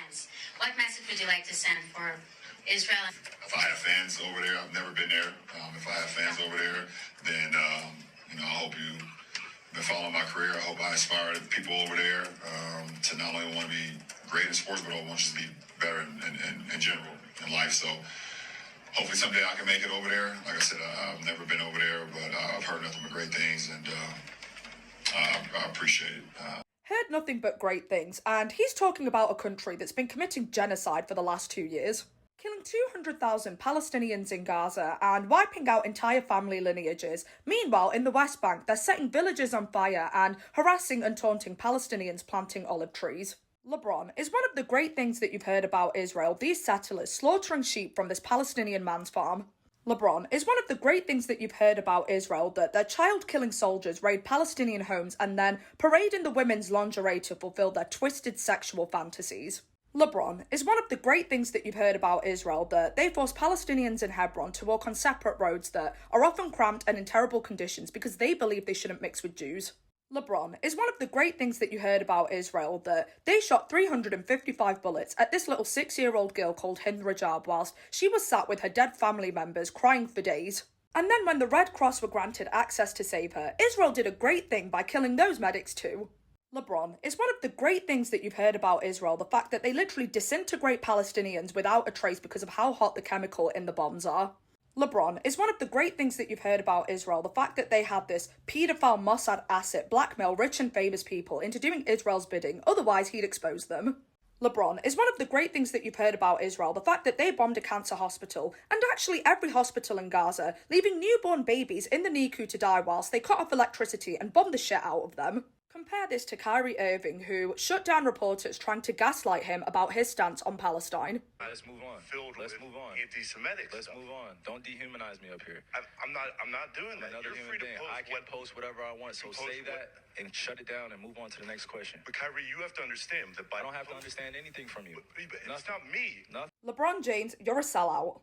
fans. What message would you like to send for Israel? If I have fans over there, I've never been there. If I have fans over there, then I hope you've been following my career. I hope I inspire the people over there to not only want to be great in sports, but I want you to be better in general in life. So hopefully someday I can make it over there. Like I said, I've never been over there, but I've heard nothing but great things, and I appreciate it. Heard nothing but great things, and he's talking about a country that's been committing genocide for the last 2 years, killing 200,000 Palestinians in Gaza and wiping out entire family lineages. Meanwhile, in the West Bank, they're setting villages on fire and harassing and taunting Palestinians planting olive trees. LeBron, is one of the great things that you've heard about Israel these settlers slaughtering sheep from this Palestinian man's farm? LeBron, is one of the great things that you've heard about Israel that their child-killing soldiers raid Palestinian homes and then parade in the women's lingerie to fulfill their twisted sexual fantasies? LeBron, is one of the great things that you've heard about Israel that they force Palestinians in Hebron to walk on separate roads that are often cramped and in terrible conditions because they believe they shouldn't mix with Jews? LeBron, is one of the great things that you heard about Israel that they shot 355 bullets at this little 6-year-old girl called Hind Rajab whilst she was sat with her dead family members crying for days. And then when the Red Cross were granted access to save her, Israel did a great thing by killing those medics too. LeBron, is one of the great things that you've heard about Israel the fact that they literally disintegrate Palestinians without a trace because of how hot the chemical in the bombs are. LeBron, is one of the great things that you've heard about Israel the fact that they had this paedophile Mossad asset blackmail rich and famous people into doing Israel's bidding, otherwise he'd expose them. LeBron, is one of the great things that you've heard about Israel the fact that they bombed a cancer hospital, and actually every hospital in Gaza, leaving newborn babies in the NICU to die whilst they cut off electricity and bombed the shit out of them. Compare this to Kyrie Irving, who shut down reporters trying to gaslight him about his stance on Palestine. Let's move on. Let's move on. Anti-Semitic. Let's move on. Don't dehumanize me up here. I'm not doing that. Another You're human free to being. post I can post whatever I want. So say that and shut it down and move on to the next question. But Kyrie, you have to understand that by I don't have to understand anything from you. It's not me. Nothing. LeBron James, you're a sellout.